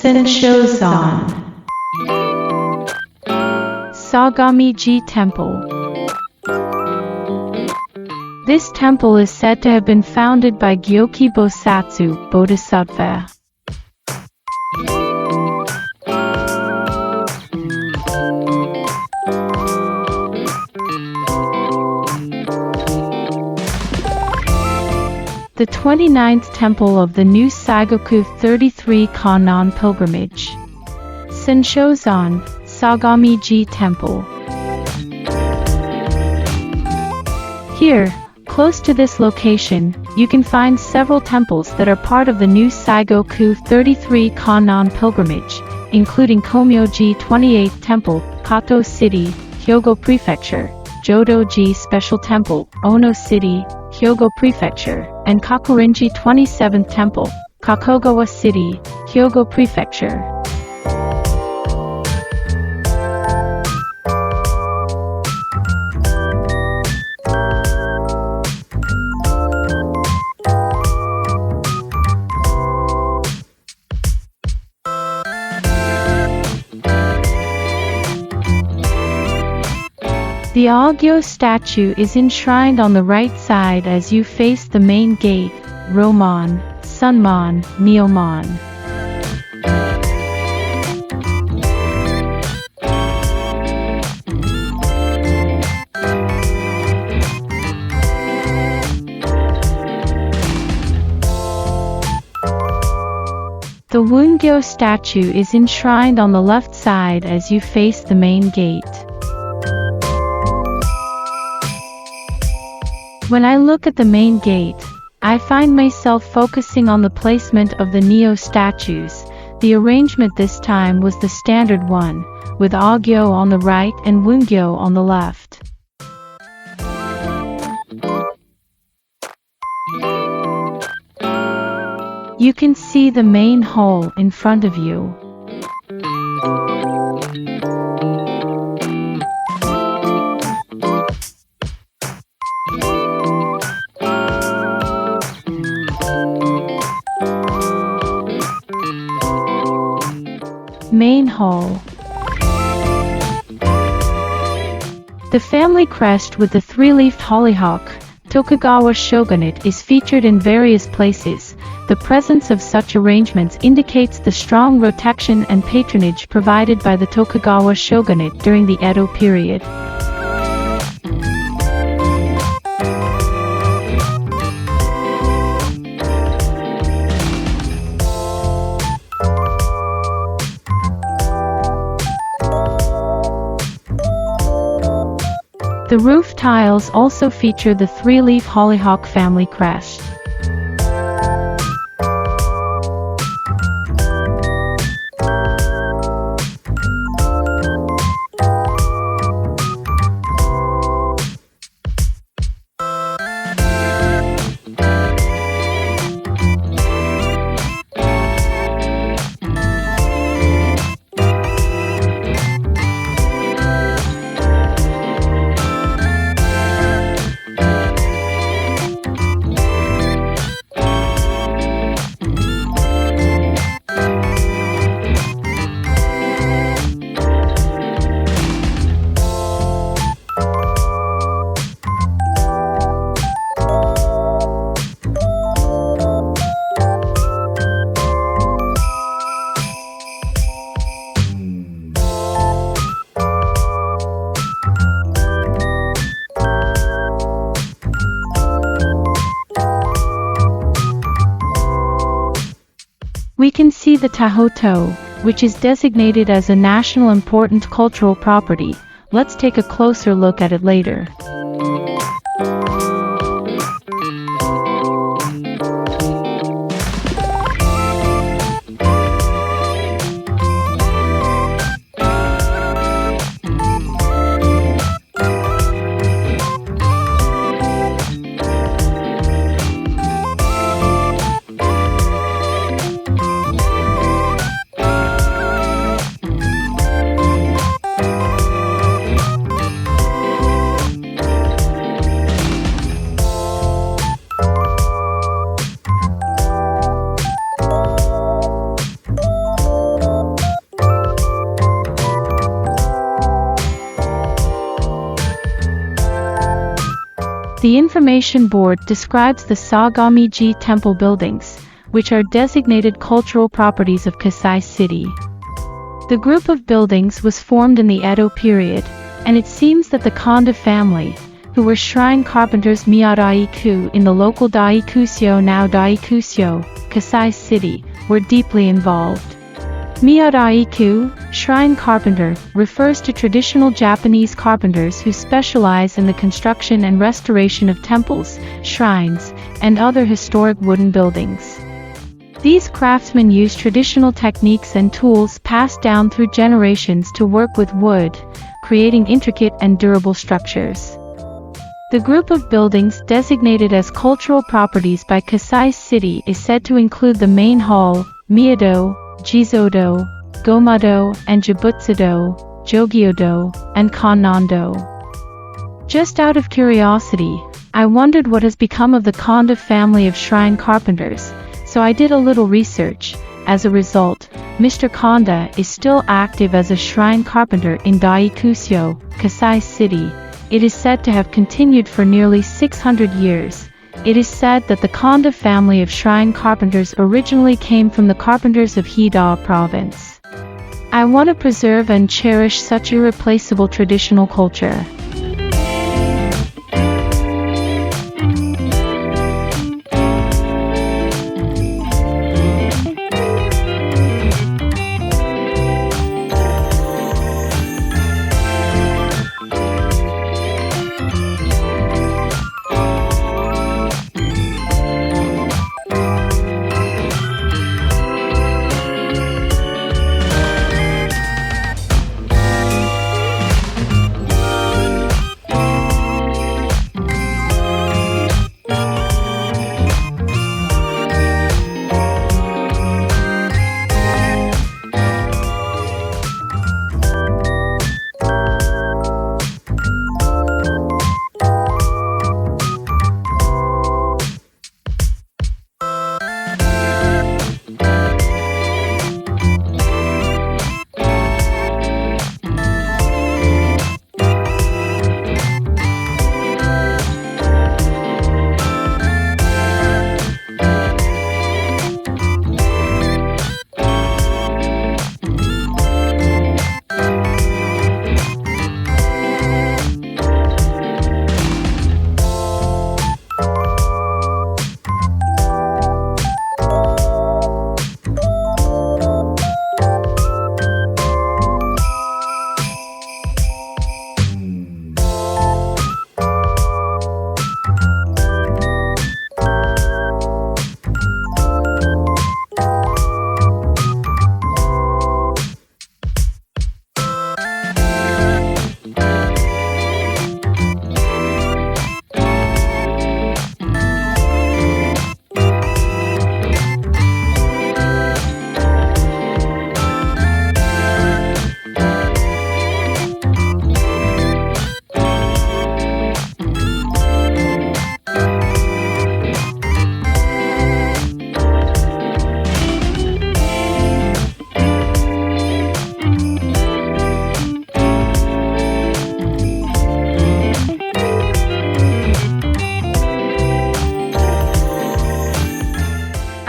Senshozan. Sagamiji Temple. This temple is said to have been founded by Gyoki Bosatsu, Bodhisattva. The 29th temple of the new Saigoku 33 Kannon pilgrimage. Senshozan, Sagamiji Temple. Here, close to this location, you can find several temples that are part of the new Saigoku 33 Kannon pilgrimage, including Komyoji 28th Temple, Kato City, Hyogo Prefecture, Jodoji Special Temple, Ono City, Hyogo Prefecture, and Kakurinji 27th Temple, Kakogawa City, Hyogo Prefecture. The Agyo statue is enshrined on the right side as you face the main gate, Romon, Sunmon, Neomon. The Wungyo statue is enshrined on the left side as you face the main gate. When I look at the main gate, I find myself focusing on the placement of the Neo statues. The arrangement this time was the standard one, with Agyo on the right and Wungyo on the left. You can see the main hall in front of you. Main hall. The family crest with the three-leafed hollyhock, Tokugawa shogunate, is featured in various places. The presence of such arrangements indicates the strong protection and patronage provided by the Tokugawa shogunate during the Edo period. The roof tiles also feature the three-leaf hollyhock family crest. We can see the Tahoto, which is designated as a national important cultural property. Let's take a closer look at it later. The information board describes the Sagamiji Temple buildings, which are designated cultural properties of Kasai City. The group of buildings was formed in the Edo period, and it seems that the Kanda family, who were shrine carpenters Miyadaiku in the local Daikusyo, now Daikusyo, Kasai City, were deeply involved. Miyadaiku, shrine carpenter, refers to traditional Japanese carpenters who specialize in the construction and restoration of temples, shrines, and other historic wooden buildings. These craftsmen use traditional techniques and tools passed down through generations to work with wood, creating intricate and durable structures. The group of buildings designated as cultural properties by Kasai City is said to include the main hall, Miyado, Jizodo, Gomado, and Jibutsudo, Jogyodo, and Kannando. Just out of curiosity, I wondered what has become of the Kanda family of shrine carpenters, so I did a little research. As a result, Mr. Kanda is still active as a shrine carpenter in Daikusyo, Kasai City. It is said to have continued for nearly 600 years. It is said that the Kanda family of shrine carpenters originally came from the carpenters of Hida province. I want to preserve and cherish such irreplaceable traditional culture.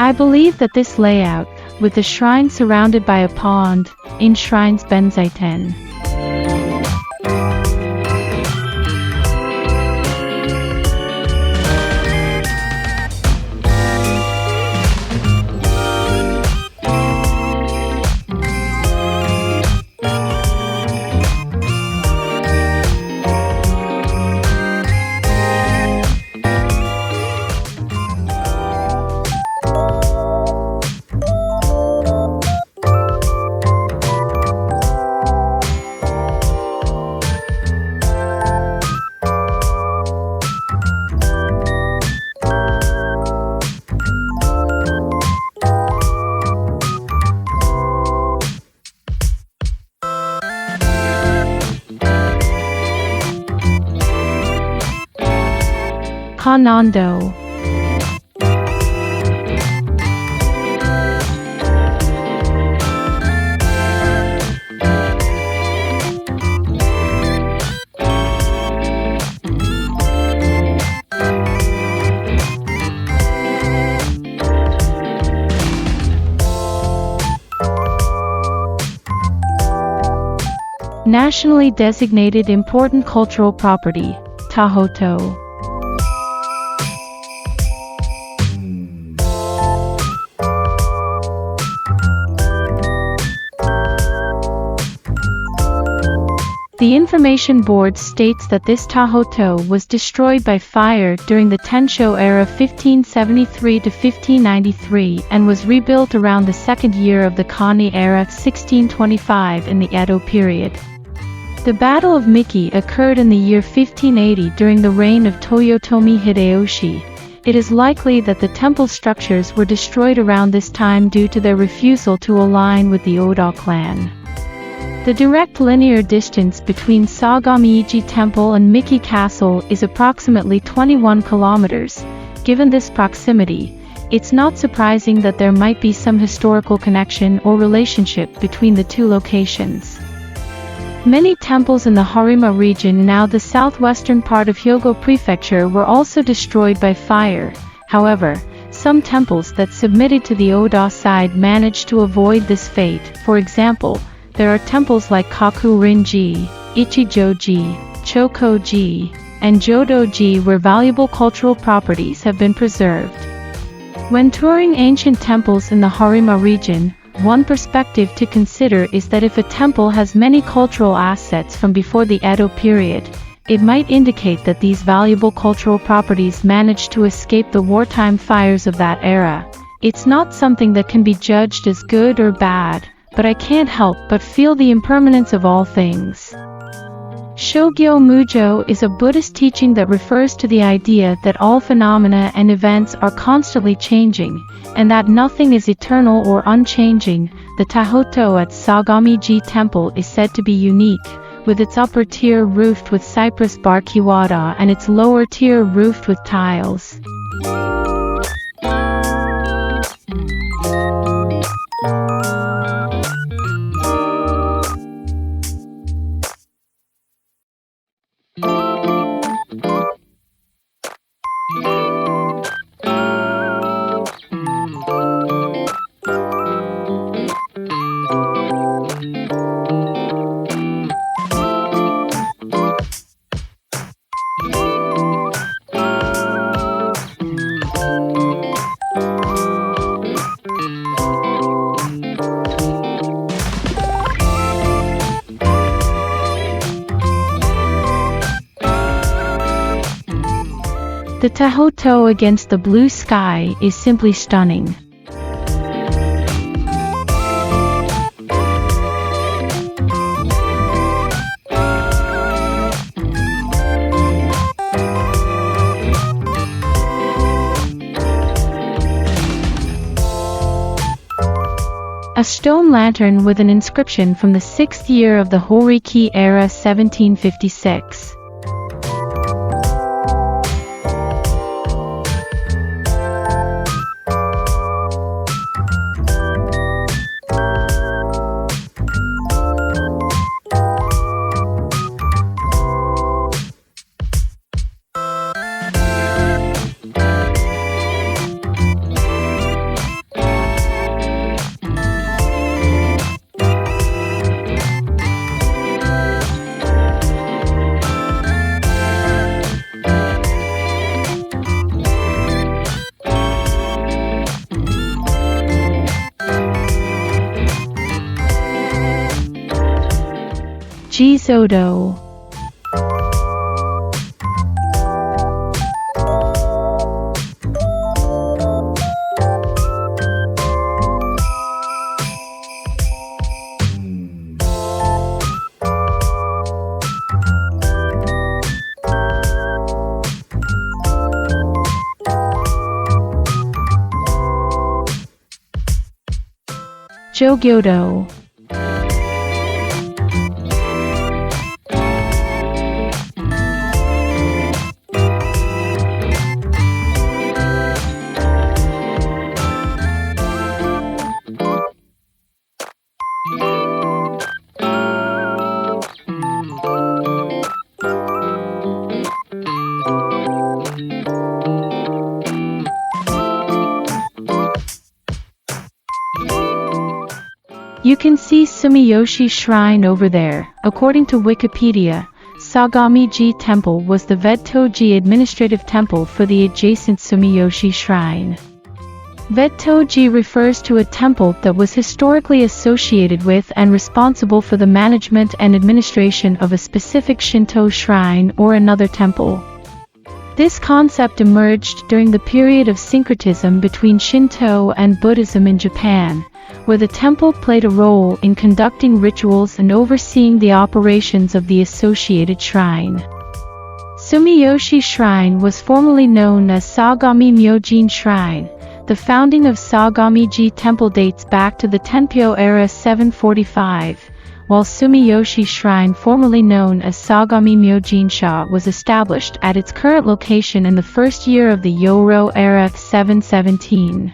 I believe that this layout, with the shrine surrounded by a pond, enshrines Benzaiten. Kannando. Nationally designated important cultural property, Tahoto. The information board states that this Tahoto was destroyed by fire during the Tenshō era 1573 to 1593 and was rebuilt around the second year of the Kani era 1625 in the Edo period. The Battle of Miki occurred in the year 1580 during the reign of Toyotomi Hideyoshi. It is likely that the temple structures were destroyed around this time due to their refusal to align with the Oda clan. The direct linear distance between Sagamiji Temple and Miki Castle is approximately 21 kilometers. Given this proximity, it's not surprising that there might be some historical connection or relationship between the two locations. Many temples in the Harima region, now the southwestern part of Hyogo Prefecture, were also destroyed by fire. However, some temples that submitted to the Oda side managed to avoid this fate. For example, there are temples like Kakurin-ji, Ichijo-ji, Choko-ji, and Jodo-ji where valuable cultural properties have been preserved. When touring ancient temples in the Harima region, one perspective to consider is that if a temple has many cultural assets from before the Edo period, it might indicate that these valuable cultural properties managed to escape the wartime fires of that era. It's not something that can be judged as good or bad, but I can't help but feel the impermanence of all things. Shogyo Mujo is a Buddhist teaching that refers to the idea that all phenomena and events are constantly changing, and that nothing is eternal or unchanging. The Tahoto at Sagamiji Temple is said to be unique, with its upper tier roofed with cypress bark kiwada and its lower tier roofed with tiles. The Tahoto against the blue sky is simply stunning. A stone lantern with an inscription from the 6th year of the Horiki era 1756. Jizodo. Jogyodo. You can see Sumiyoshi Shrine over there. According to Wikipedia, Sagamiji Temple was the bettōji administrative temple for the adjacent Sumiyoshi Shrine. Bettōji refers to a temple that was historically associated with and responsible for the management and administration of a specific Shinto shrine or another temple. This concept emerged during the period of syncretism between Shinto and Buddhism in Japan, where the temple played a role in conducting rituals and overseeing the operations of the associated shrine. Sumiyoshi Shrine was formerly known as Sagami Myōjin Shrine. The founding of Sagamiji Temple dates back to the Tenpyo era 745, while Sumiyoshi Shrine, formerly known as Sagami Myōjin Shrine, was established at its current location in the first year of the Yoro era 717.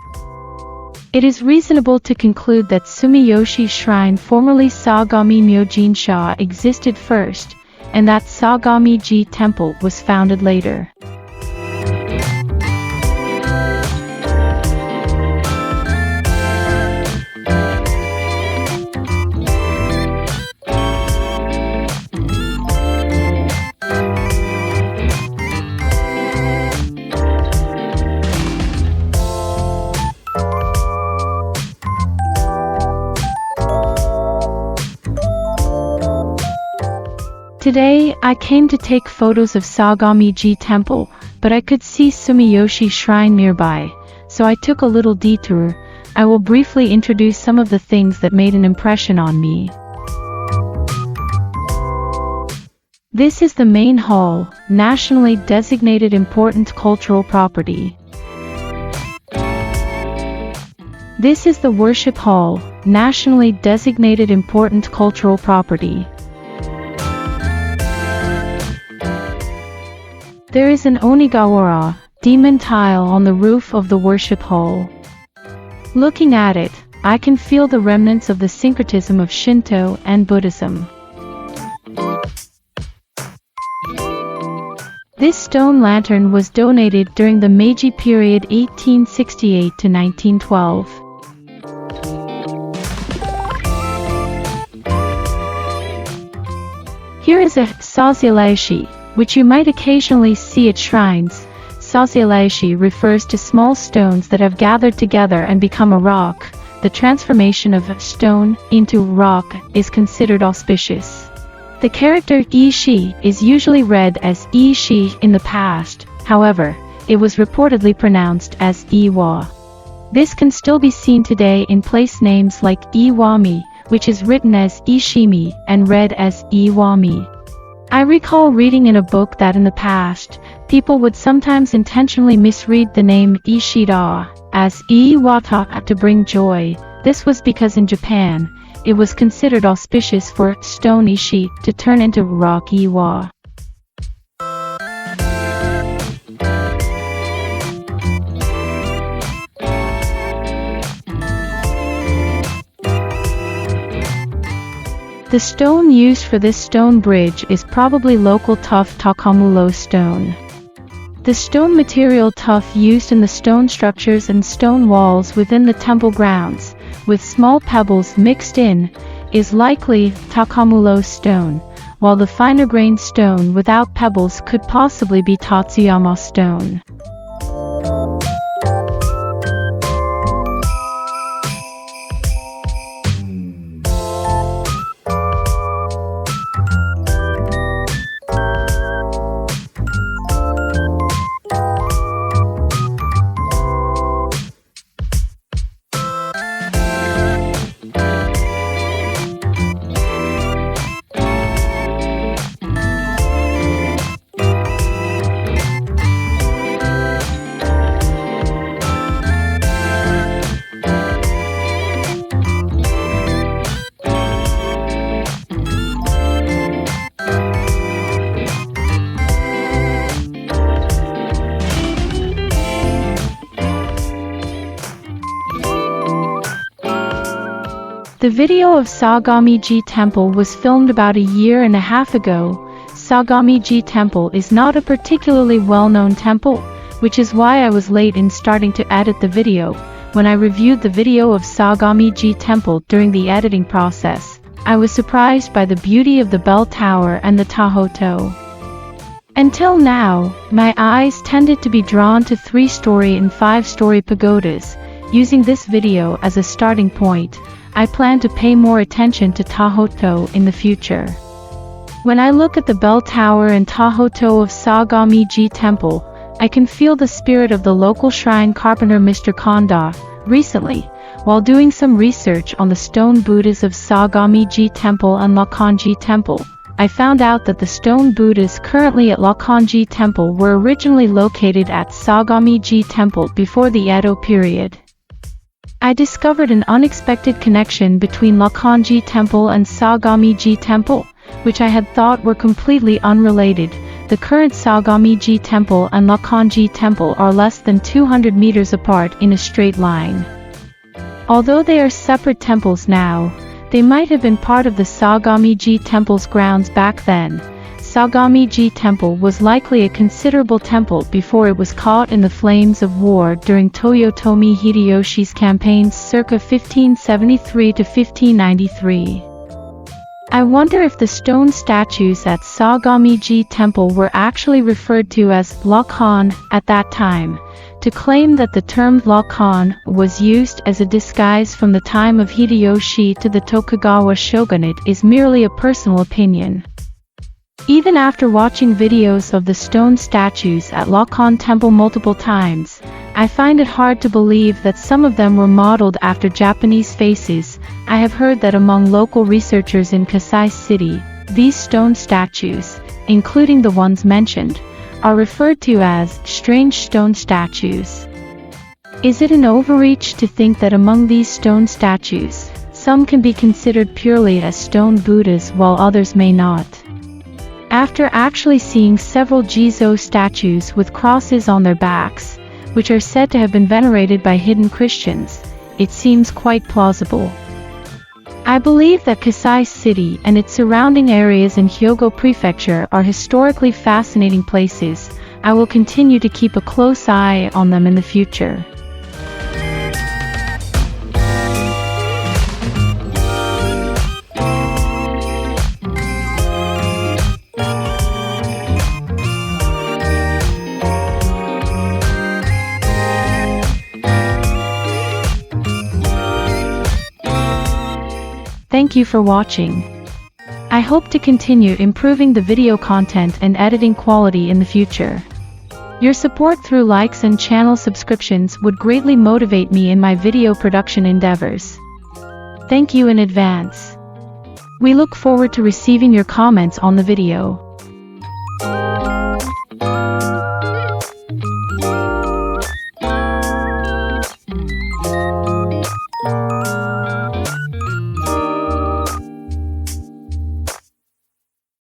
It is reasonable to conclude that Sumiyoshi Shrine, formerly Sagami Myōjin Shrine, existed first, and that Sagamiji Temple was founded later. Today, I came to take photos of Sagamiji Temple, but I could see Sumiyoshi Shrine nearby, so I took a little detour. I will briefly introduce some of the things that made an impression on me. This is the main hall, nationally designated important cultural property. This is the worship hall, nationally designated important cultural property. There is an onigawara, demon tile on the roof of the worship hall. Looking at it, I can feel the remnants of the syncretism of Shinto and Buddhism. This stone lantern was donated during the Meiji period 1868 to 1912. Here is a sazilashi, which you might occasionally see at shrines. Sazilashi refers to small stones that have gathered together and become a rock. The transformation of a stone into rock is considered auspicious. The character ishi is usually read as ishi in the past, however, it was reportedly pronounced as iwa. This can still be seen today in place names like Iwami, which is written as Ishimi and read as Iwami. I recall reading in a book that in the past, people would sometimes intentionally misread the name Ishida as Iwata to bring joy. This was because in Japan, it was considered auspicious for stone ishi to turn into rock iwa. The stone used for this stone bridge is probably local tough takamulo stone. The stone material tuff used in the stone structures and stone walls within the temple grounds, with small pebbles mixed in, is likely takamulo stone, while the finer-grained stone without pebbles could possibly be tatsuyama stone. The video of Sagamiji Temple was filmed about a year and a half ago. Sagamiji Temple is not a particularly well-known temple, which is why I was late in starting to edit the video, when I reviewed the video of Sagamiji Temple during the editing process, I was surprised by the beauty of the bell tower and the Tahoto. Until now, my eyes tended to be drawn to 3-story and 5-story pagodas. Using this video as a starting point, I plan to pay more attention to Tahoto in the future. When I look at the bell tower and Tahoto of Sagamiji Temple, I can feel the spirit of the local shrine carpenter Mr. Konda. Recently, while doing some research on the stone Buddhas of Sagamiji Temple and Lakkanji Temple, I found out that the stone Buddhas currently at Lakkanji Temple were originally located at Sagamiji Temple before the Edo period. I discovered an unexpected connection between Lakkanji Temple and Sagamiji Temple, which I had thought were completely unrelated. The current Sagamiji Temple and Lakkanji Temple are less than 200 meters apart in a straight line. Although they are separate temples now, they might have been part of the Sagamiji Temple's grounds back then. Sagamiji Temple was likely a considerable temple before it was caught in the flames of war during Toyotomi Hideyoshi's campaigns circa 1573 to 1593. I wonder if the stone statues at Sagamiji Temple were actually referred to as Lakkan at that time. To claim that the term Lakkan was used as a disguise from the time of Hideyoshi to the Tokugawa shogunate is merely a personal opinion. Even after watching videos of the stone statues at Lakkan Temple multiple times, I find it hard to believe that some of them were modeled after Japanese faces. I have heard that among local researchers in Kasai City, these stone statues, including the ones mentioned, are referred to as strange stone statues. Is it an overreach to think that among these stone statues, some can be considered purely as stone Buddhas while others may not? After actually seeing several Jizo statues with crosses on their backs, which are said to have been venerated by hidden Christians, it seems quite plausible. I believe that Kasai City and its surrounding areas in Hyogo Prefecture are historically fascinating places. I will continue to keep a close eye on them in the future. Thank you for watching. I hope to continue improving the video content and editing quality in the future. Your support through likes and channel subscriptions would greatly motivate me in my video production endeavors. Thank you in advance. We look forward to receiving your comments on the video.